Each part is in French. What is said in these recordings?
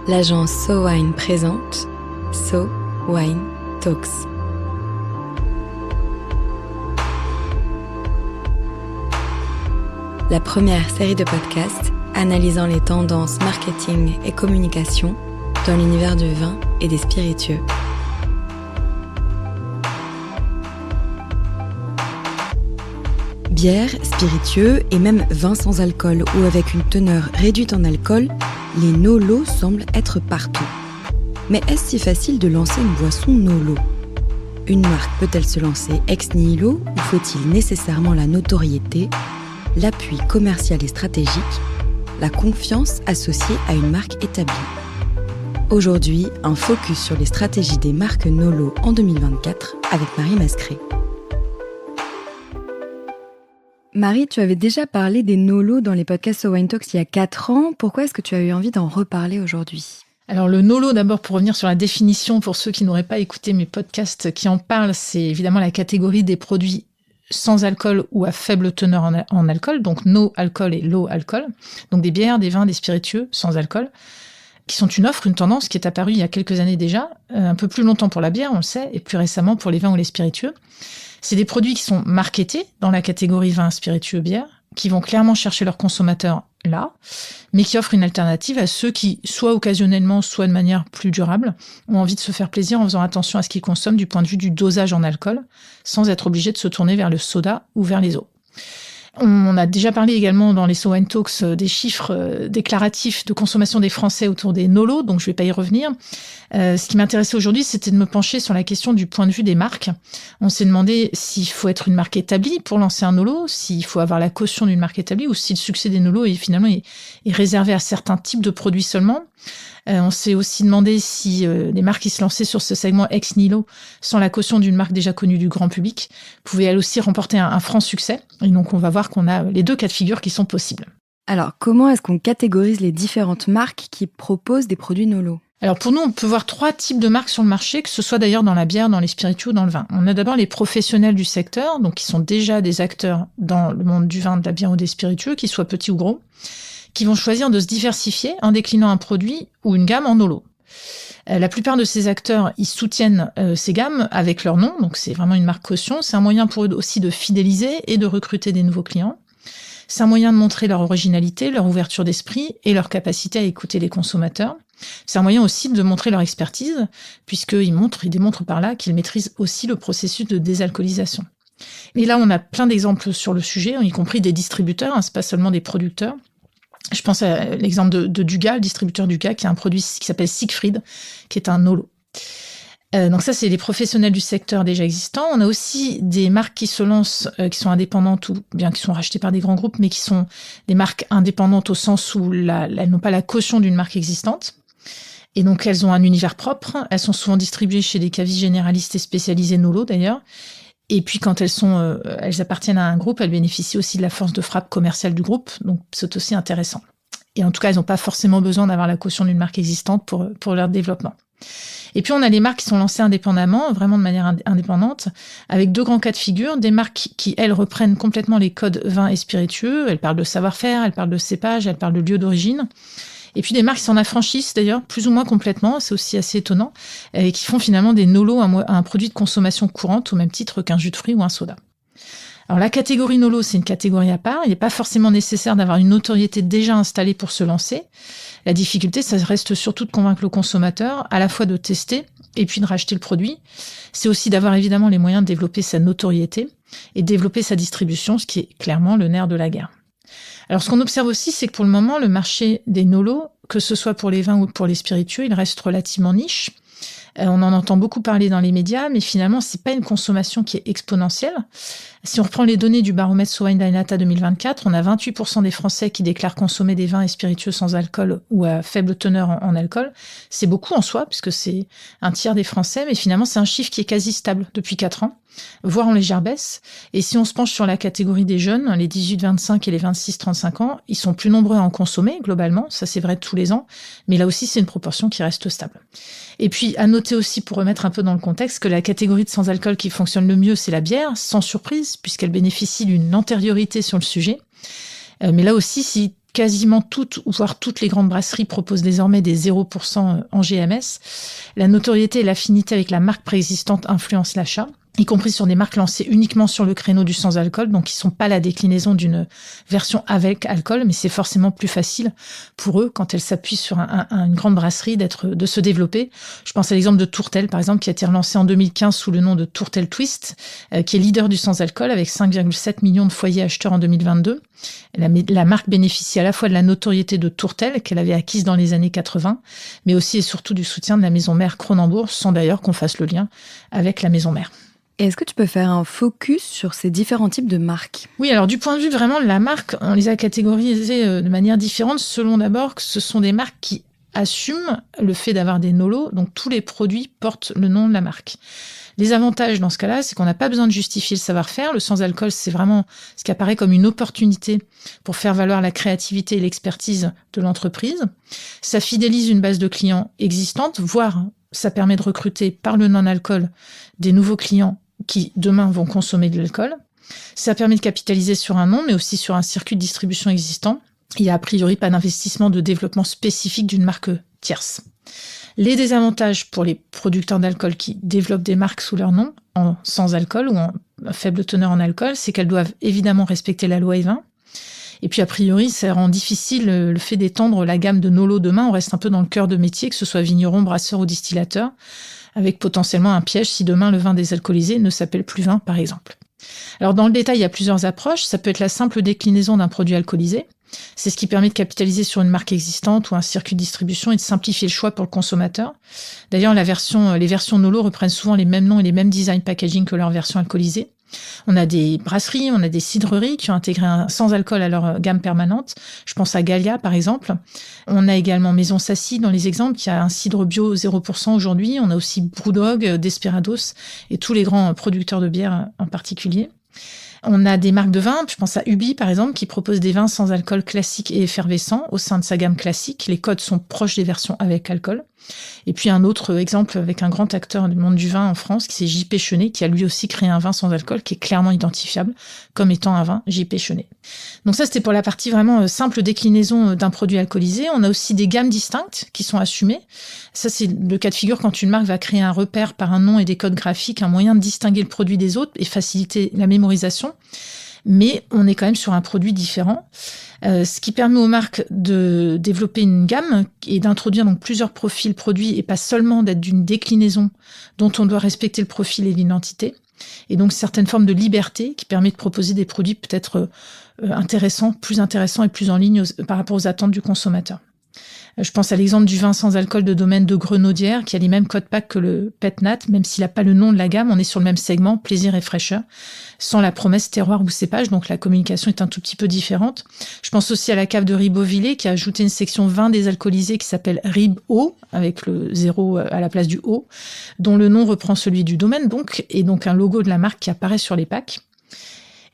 l'agence So Wine présente So Wine Talks. La première série de podcasts analysant les tendances marketing et communication dans l'univers du vin et des spiritueux. Bière, spiritueux et même vin sans alcool ou avec une teneur réduite en alcool, les no-lo semblent être partout. Mais est-ce si facile de lancer une boisson no-lo ? Une marque peut-elle se lancer ex nihilo ou faut-il nécessairement la notoriété, l'appui commercial et stratégique, la confiance associée à une marque établie ? Aujourd'hui, un focus sur les stratégies des marques no-lo en 2024 avec Marie Mascret. Marie, tu avais déjà parlé des no-lo dans les podcasts So Wine Talks il y a 4 ans. Pourquoi est-ce que tu as eu envie d'en reparler aujourd'hui ? Alors le no-lo, d'abord pour revenir sur la définition, pour ceux qui n'auraient pas écouté mes podcasts qui en parlent, c'est évidemment la catégorie des produits sans alcool ou à faible teneur en alcool, donc no alcool et low alcool, donc des bières, des vins, des spiritueux sans alcool, qui sont une offre, une tendance qui est apparue il y a quelques années déjà, un peu plus longtemps pour la bière, on le sait, et plus récemment pour les vins ou les spiritueux. C'est des produits qui sont marketés dans la catégorie vin, spiritueux, bière, qui vont clairement chercher leurs consommateurs là, mais qui offrent une alternative à ceux qui, soit occasionnellement, soit de manière plus durable, ont envie de se faire plaisir en faisant attention à ce qu'ils consomment du point de vue du dosage en alcool, sans être obligés de se tourner vers le soda ou vers les eaux. On a déjà parlé également dans les So Wine Talks des chiffres déclaratifs de consommation des Français autour des no-lo, donc je ne vais pas y revenir. Ce qui m'intéressait aujourd'hui, c'était de me pencher sur la question du point de vue des marques. On s'est demandé s'il faut être une marque établie pour lancer un no-lo, s'il faut avoir la caution d'une marque établie ou si le succès des no-lo est réservé à certains types de produits seulement. On s'est aussi demandé si les marques qui se lançaient sur ce segment ex nihilo, sans la caution d'une marque déjà connue du grand public, pouvaient elles aussi remporter un franc succès. Et donc, on va voir qu'on a les deux cas de figure qui sont possibles. Alors, comment est-ce qu'on catégorise les différentes marques qui proposent des produits no-lo ? Alors pour nous, on peut voir 3 types de marques sur le marché, que ce soit d'ailleurs dans la bière, dans les spiritueux ou dans le vin. On a d'abord les professionnels du secteur, donc qui sont déjà des acteurs dans le monde du vin, de la bière ou des spiritueux, qu'ils soient petits ou gros, qui vont choisir de se diversifier en déclinant un produit ou une gamme en no-lo. La plupart de ces acteurs, ils soutiennent ces gammes avec leur nom, donc c'est vraiment une marque caution. C'est un moyen pour eux aussi de fidéliser et de recruter des nouveaux clients. C'est un moyen de montrer leur originalité, leur ouverture d'esprit et leur capacité à écouter les consommateurs. C'est un moyen aussi de montrer leur expertise, puisqu'ils démontrent par là qu'ils maîtrisent aussi le processus de désalcoolisation. Et là, on a plein d'exemples sur le sujet, y compris des distributeurs, c'est pas seulement des producteurs. Je pense à l'exemple de Duga, le distributeur Duga, qui a un produit qui s'appelle Siegfried, qui est un no-lo. Donc ça, c'est les professionnels du secteur déjà existants. On a aussi des marques qui se lancent, qui sont indépendantes ou bien qui sont rachetées par des grands groupes, mais qui sont des marques indépendantes au sens où elles n'ont pas la caution d'une marque existante. Et donc, elles ont un univers propre. Elles sont souvent distribuées chez des cavistes généralistes et spécialisés no-lo, d'ailleurs. Et puis, quand elles appartiennent à un groupe, elles bénéficient aussi de la force de frappe commerciale du groupe. Donc, c'est aussi intéressant. Et en tout cas, elles n'ont pas forcément besoin d'avoir la caution d'une marque existante pour leur développement. Et puis, on a les marques qui sont lancées indépendamment, vraiment de manière indépendante, avec 2 grands cas de figure. Des marques qui, elles, reprennent complètement les codes vins et spiritueux. Elles parlent de savoir-faire, elles parlent de cépage, elles parlent de lieu d'origine. Et puis des marques qui s'en affranchissent d'ailleurs, plus ou moins complètement, c'est aussi assez étonnant, et qui font finalement des no-lo un produit de consommation courante au même titre qu'un jus de fruits ou un soda. Alors la catégorie no-lo, c'est une catégorie à part, il n'est pas forcément nécessaire d'avoir une notoriété déjà installée pour se lancer. La difficulté, ça reste surtout de convaincre le consommateur, à la fois de tester et puis de racheter le produit. C'est aussi d'avoir évidemment les moyens de développer sa notoriété et de développer sa distribution, ce qui est clairement le nerf de la guerre. Alors, ce qu'on observe aussi, c'est que pour le moment, le marché des no-lo, que ce soit pour les vins ou pour les spiritueux, il reste relativement niche. On en entend beaucoup parler dans les médias, mais finalement, c'est pas une consommation qui est exponentielle. Si on reprend les données du baromètre So Wine Data 2024, on a 28% des Français qui déclarent consommer des vins et spiritueux sans alcool ou à faible teneur en alcool. C'est beaucoup en soi, puisque c'est un tiers des Français, mais finalement, c'est un chiffre qui est quasi stable depuis 4 ans, voire en légère baisse. Et si on se penche sur la catégorie des jeunes, les 18-25 et les 26-35 ans, ils sont plus nombreux à en consommer, globalement. Ça, c'est vrai tous les ans. Mais là aussi, c'est une proportion qui reste stable. Et puis, à noter aussi, pour remettre un peu dans le contexte, que la catégorie de sans alcool qui fonctionne le mieux, c'est la bière, sans surprise, puisqu'elle bénéficie d'une antériorité sur le sujet. Mais là aussi, si quasiment toutes, voire toutes les grandes brasseries proposent désormais des 0% en GMS. La notoriété et l'affinité avec la marque préexistante influencent l'achat, y compris sur des marques lancées uniquement sur le créneau du sans-alcool, donc qui sont pas la déclinaison d'une version avec alcool, mais c'est forcément plus facile pour eux, quand elles s'appuient sur une grande brasserie, de se développer. Je pense à l'exemple de Tourtel, par exemple, qui a été relancé en 2015 sous le nom de Tourtel Twist, qui est leader du sans-alcool avec 5,7 millions de foyers acheteurs en 2022. La marque bénéficie à la fois de la notoriété de Tourtel, qu'elle avait acquise dans les années 80, mais aussi et surtout du soutien de la maison mère Kronenbourg, sans d'ailleurs qu'on fasse le lien avec la maison mère. Et est-ce que tu peux faire un focus sur ces différents types de marques ? Oui, alors du point de vue vraiment de la marque, on les a catégorisées de manière différente, selon d'abord que ce sont des marques qui assument le fait d'avoir des NOLO, donc tous les produits portent le nom de la marque. Les avantages dans ce cas-là, c'est qu'on n'a pas besoin de justifier le savoir-faire. Le sans-alcool, c'est vraiment ce qui apparaît comme une opportunité pour faire valoir la créativité et l'expertise de l'entreprise. Ça fidélise une base de clients existante, voire ça permet de recruter par le non-alcool des nouveaux clients qui, demain, vont consommer de l'alcool. Ça permet de capitaliser sur un nom, mais aussi sur un circuit de distribution existant. Il n'y a a priori pas d'investissement de développement spécifique d'une marque tierce. Les désavantages pour les producteurs d'alcool qui développent des marques sous leur nom, en sans alcool ou en faible teneur en alcool, c'est qu'elles doivent évidemment respecter la loi E20. Et puis, a priori, ça rend difficile le fait d'étendre la gamme de NOLO demain. On reste un peu dans le cœur de métier, que ce soit vigneron, brasseur ou distillateur, avec potentiellement un piège si demain le vin désalcoolisé ne s'appelle plus vin, par exemple. Alors, dans le détail, il y a plusieurs approches. Ça peut être la simple déclinaison d'un produit alcoolisé. C'est ce qui permet de capitaliser sur une marque existante ou un circuit de distribution et de simplifier le choix pour le consommateur. D'ailleurs, les versions NOLO reprennent souvent les mêmes noms et les mêmes design packaging que leur version alcoolisée. On a des brasseries, on a des cidreries qui ont intégré un sans-alcool à leur gamme permanente. Je pense à Gallia, par exemple. On a également Maison Sassy dans les exemples, qui a un cidre bio 0% aujourd'hui. On a aussi Brewdog, Desperados et tous les grands producteurs de bière en particulier. On a des marques de vin, je pense à Ubi par exemple, qui propose des vins sans alcool classiques et effervescents au sein de sa gamme classique. Les codes sont proches des versions avec alcool. Et puis un autre exemple avec un grand acteur du monde du vin en France, qui c'est J.P. Chenet, qui a lui aussi créé un vin sans alcool qui est clairement identifiable comme étant un vin J.P. Chenet. Donc ça, c'était pour la partie vraiment simple déclinaison d'un produit alcoolisé. On a aussi des gammes distinctes qui sont assumées. Ça, c'est le cas de figure quand une marque va créer un repère par un nom et des codes graphiques, un moyen de distinguer le produit des autres et faciliter la mémorisation. Mais on est quand même sur un produit différent. Ce qui permet aux marques de développer une gamme et d'introduire donc plusieurs profils produits et pas seulement d'être d'une déclinaison dont on doit respecter le profil et l'identité. Et donc certaines formes de liberté qui permet de proposer des produits peut-être plus intéressants et plus en ligne par rapport aux attentes du consommateur. Je pense à l'exemple du vin sans alcool de domaine de Grenaudière, qui a les mêmes codes PAC que le Petnat, même s'il n'a pas le nom de la gamme, on est sur le même segment, plaisir et fraîcheur, sans la promesse terroir ou cépage, donc la communication est un tout petit peu différente. Je pense aussi à la cave de Ribeauvillé, qui a ajouté une section vin désalcoolisé qui s'appelle Rib Haut, avec le 0 à la place du haut, dont le nom reprend celui du domaine, donc, et donc un logo de la marque qui apparaît sur les packs.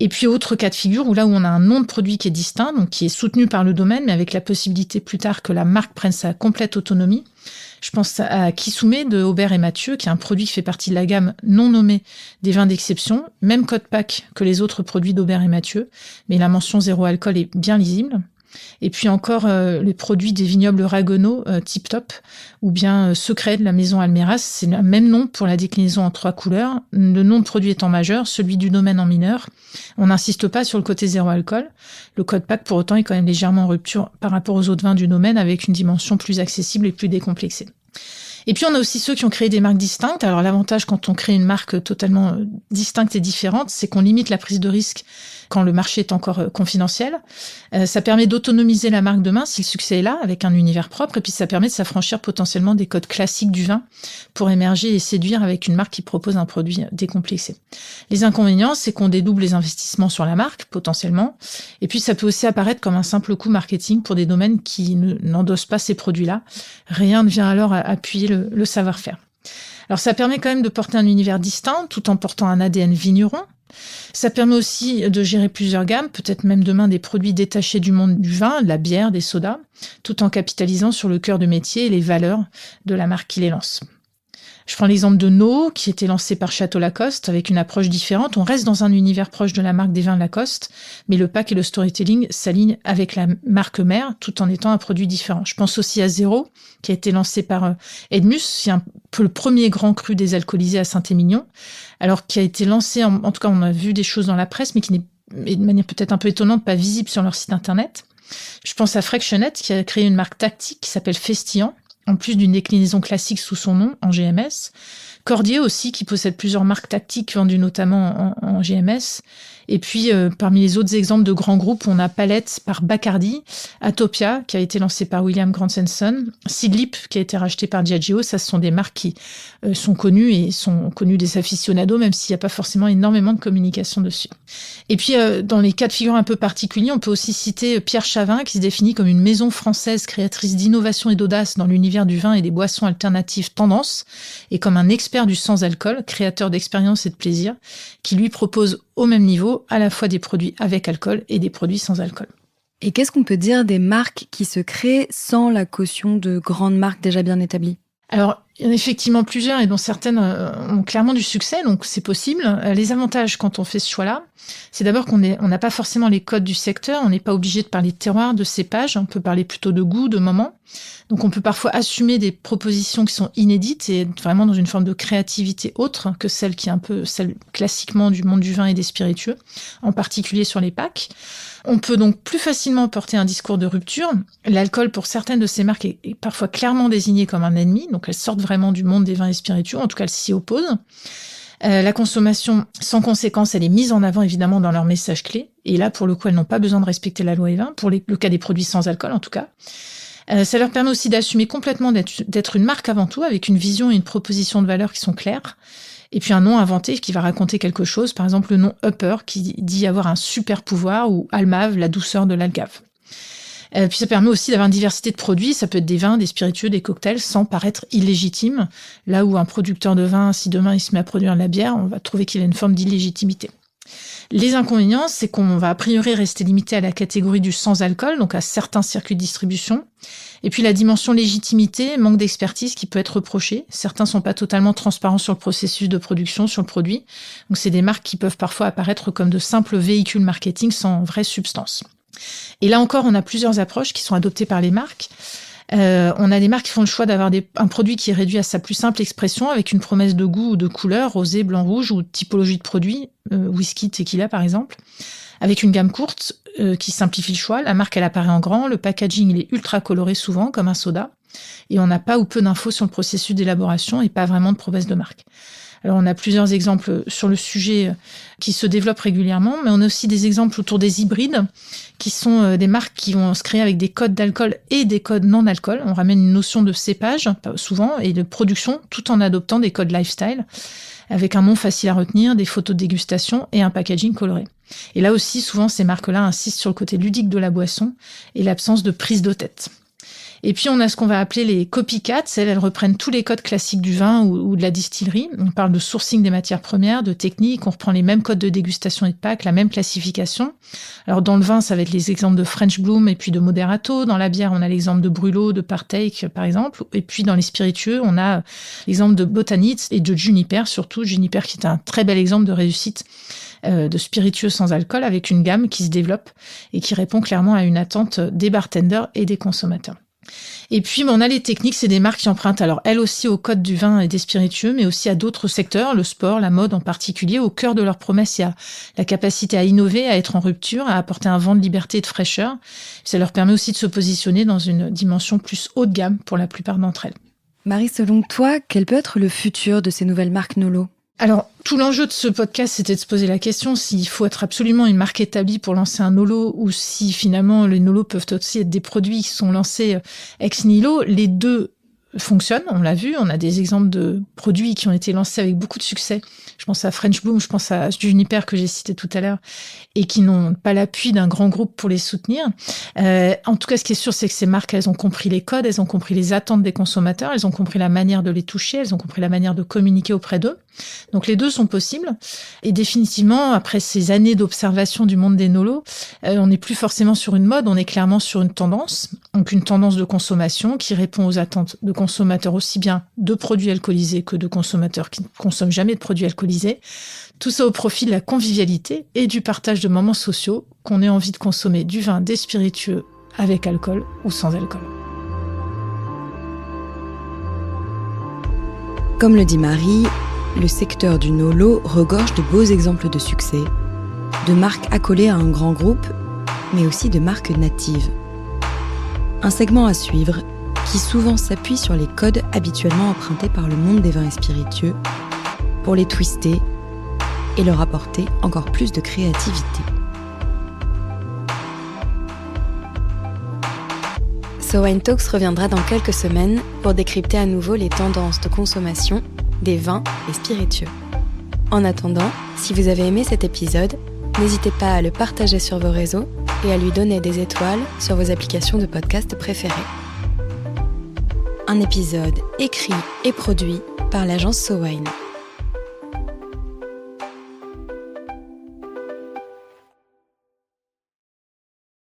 Et puis, autre cas de figure, où là où on a un nom de produit qui est distinct, donc qui est soutenu par le domaine, mais avec la possibilité plus tard que la marque prenne sa complète autonomie. Je pense à Kisume de Aubert et Mathieu, qui est un produit qui fait partie de la gamme non nommée des vins d'exception, même code PAC que les autres produits d'Aubert et Mathieu, mais la mention zéro alcool est bien lisible. Et puis encore les produits des vignobles Raguenaud, Tip Top, ou bien Secret de la maison Almeras, c'est le même nom pour la déclinaison en 3 couleurs, le nom de produit étant majeur, celui du domaine en mineur. On n'insiste pas sur le côté zéro alcool. Le code PAC, pour autant, est quand même légèrement en rupture par rapport aux autres vins du domaine, avec une dimension plus accessible et plus décomplexée. Et puis on a aussi ceux qui ont créé des marques distinctes. Alors l'avantage quand on crée une marque totalement distincte et différente, c'est qu'on limite la prise de risque quand le marché est encore confidentiel. Ça permet d'autonomiser la marque demain si le succès est là, avec un univers propre, et puis ça permet de s'affranchir potentiellement des codes classiques du vin pour émerger et séduire avec une marque qui propose un produit décomplexé. Les inconvénients, c'est qu'on dédouble les investissements sur la marque, potentiellement, et puis ça peut aussi apparaître comme un simple coût marketing pour des domaines qui n'endossent pas ces produits-là. Rien ne vient alors appuyer le savoir-faire. Alors ça permet quand même de porter un univers distinct tout en portant un ADN vigneron. Ça permet aussi de gérer plusieurs gammes, peut-être même demain des produits détachés du monde du vin, de la bière, des sodas, tout en capitalisant sur le cœur de métier et les valeurs de la marque qui les lance. Je prends l'exemple de No, qui était lancé par Château Lacoste, avec une approche différente. On reste dans un univers proche de la marque des vins Lacoste, mais le pack et le storytelling s'alignent avec la marque mère, tout en étant un produit différent. Je pense aussi à Zéro, qui a été lancé par Edmus, c'est un peu le premier grand cru désalcoolisé à Saint-Émilion, alors qui a été lancé, en tout cas on a vu des choses dans la presse, mais qui n'est, de manière peut-être un peu étonnante, pas visible sur leur site internet. Je pense à Fractionnet, qui a créé une marque tactique qui s'appelle Festillant, en plus d'une déclinaison classique sous son nom, en GMS. Cordier aussi, qui possède plusieurs marques tactiques vendues notamment en GMS. Et puis, parmi les autres exemples de grands groupes, on a Palette par Bacardi, Atopia, qui a été lancé par William Grant & Son, Seedlip, qui a été racheté par Diageo. Ça, ce sont des marques qui sont connues et sont connues des aficionados, même s'il n'y a pas forcément énormément de communication dessus. Et puis, dans les cas de figure un peu particuliers, on peut aussi citer Pierre Chavin, qui se définit comme une maison française créatrice d'innovation et d'audace dans l'univers du vin et des boissons alternatives tendance, et comme un expert du sans-alcool, créateur d'expériences et de plaisir, qui lui propose au même niveau à la fois des produits avec alcool et des produits sans alcool. Et qu'est-ce qu'on peut dire des marques qui se créent sans la caution de grandes marques déjà bien établies ? Alors, il y en a effectivement plusieurs et dont certaines ont clairement du succès, donc c'est possible. Les avantages quand on fait ce choix-là, c'est d'abord qu'on n'a pas forcément les codes du secteur, on n'est pas obligé de parler de terroir, de cépage, on peut parler plutôt de goût, de moment. Donc on peut parfois assumer des propositions qui sont inédites et être vraiment dans une forme de créativité autre que celle qui est un peu celle classiquement du monde du vin et des spiritueux, en particulier sur les packs. On peut donc plus facilement porter un discours de rupture. L'alcool, pour certaines de ces marques, est parfois clairement désigné comme un ennemi, donc elles sortent vraiment du monde des vins et spiritueux, en tout cas elles s'y opposent. La consommation sans conséquence, elle est mise en avant évidemment dans leurs messages clés, et là pour le coup elles n'ont pas besoin de respecter la loi E20, pour le cas des produits sans alcool en tout cas. Ça leur permet aussi d'assumer complètement d'être une marque avant tout, avec une vision et une proposition de valeur qui sont claires. Et puis un nom inventé qui va raconter quelque chose, par exemple le nom Upper qui dit avoir un super pouvoir, ou Almave, la douceur de l'algave. Puis ça permet aussi d'avoir une diversité de produits, ça peut être des vins, des spiritueux, des cocktails, sans paraître illégitime. Là où un producteur de vin, si demain il se met à produire de la bière, on va trouver qu'il a une forme d'illégitimité. Les inconvénients, c'est qu'on va a priori rester limité à la catégorie du sans-alcool, donc à certains circuits de distribution. Et puis la dimension légitimité, manque d'expertise qui peut être reprochée. Certains sont pas totalement transparents sur le processus de production, sur le produit. Donc c'est des marques qui peuvent parfois apparaître comme de simples véhicules marketing sans vraie substance. Et là encore, on a plusieurs approches qui sont adoptées par les marques. On a des marques qui font le choix d'avoir un produit qui est réduit à sa plus simple expression, avec une promesse de goût ou de couleur, rosé, blanc, rouge, ou typologie de produit, whisky, tequila par exemple, avec une gamme courte qui simplifie le choix. La marque, elle apparaît en grand, le packaging, il est ultra coloré souvent, comme un soda, et on n'a pas ou peu d'infos sur le processus d'élaboration et pas vraiment de promesse de marque. Alors, on a plusieurs exemples sur le sujet qui se développent régulièrement, mais on a aussi des exemples autour des hybrides, qui sont des marques qui vont se créer avec des codes d'alcool et des codes non-alcool. On ramène une notion de cépage, souvent, et de production, tout en adoptant des codes lifestyle, avec un nom facile à retenir, des photos de dégustation et un packaging coloré. Et là aussi, souvent, ces marques-là insistent sur le côté ludique de la boisson et l'absence de prise de tête. Et puis, on a ce qu'on va appeler les copycats. Elles reprennent tous les codes classiques du vin ou de la distillerie. On parle de sourcing des matières premières, de technique. On reprend les mêmes codes de dégustation et de pack, la même classification. Alors, dans le vin, ça va être les exemples de French Bloom et puis de Moderato. Dans la bière, on a l'exemple de Brulot, de Partake, par exemple. Et puis, dans les spiritueux, on a l'exemple de Botanitz et de Juniper, surtout. Juniper qui est un très bel exemple de réussite de spiritueux sans alcool, avec une gamme qui se développe et qui répond clairement à une attente des bartenders et des consommateurs. Et puis, on a les techniques, c'est des marques qui empruntent alors elles aussi au code du vin et des spiritueux, mais aussi à d'autres secteurs, le sport, la mode en particulier. Au cœur de leur promesse, il y a la capacité à innover, à être en rupture, à apporter un vent de liberté et de fraîcheur. Ça leur permet aussi de se positionner dans une dimension plus haut de gamme pour la plupart d'entre elles. Marie, selon toi, quel peut être le futur de ces nouvelles marques Nolo ? Alors, tout l'enjeu de ce podcast, c'était de se poser la question s'il faut être absolument une marque établie pour lancer un Nolo, ou si finalement les Nolos peuvent aussi être des produits qui sont lancés ex nihilo. Les deux fonctionnent, on l'a vu, on a des exemples de produits qui ont été lancés avec beaucoup de succès. Je pense à French Bloom, je pense à Juniper que j'ai cité tout à l'heure, et qui n'ont pas l'appui d'un grand groupe pour les soutenir. En tout cas, ce qui est sûr, c'est que ces marques, elles ont compris les codes, elles ont compris les attentes des consommateurs, elles ont compris la manière de les toucher, elles ont compris la manière de communiquer auprès d'eux. Donc les deux sont possibles. Et définitivement, après ces années d'observation du monde des Nolos, on n'est plus forcément sur une mode, on est clairement sur une tendance. Donc une tendance de consommation qui répond aux attentes de consommateurs aussi bien de produits alcoolisés que de consommateurs qui ne consomment jamais de produits alcoolisés. Tout ça au profit de la convivialité et du partage de moments sociaux, qu'on ait envie de consommer du vin, des spiritueux avec alcool ou sans alcool. Comme le dit Marie, le secteur du no-lo regorge de beaux exemples de succès, de marques accolées à un grand groupe, mais aussi de marques natives. Un segment à suivre qui souvent s'appuie sur les codes habituellement empruntés par le monde des vins et spiritueux pour les twister et leur apporter encore plus de créativité. So Wine Talks reviendra dans quelques semaines pour décrypter à nouveau les tendances de consommation des vins et spiritueux. En attendant, si vous avez aimé cet épisode, n'hésitez pas à le partager sur vos réseaux et à lui donner des étoiles sur vos applications de podcast préférées. Un épisode écrit et produit par l'agence So Wine.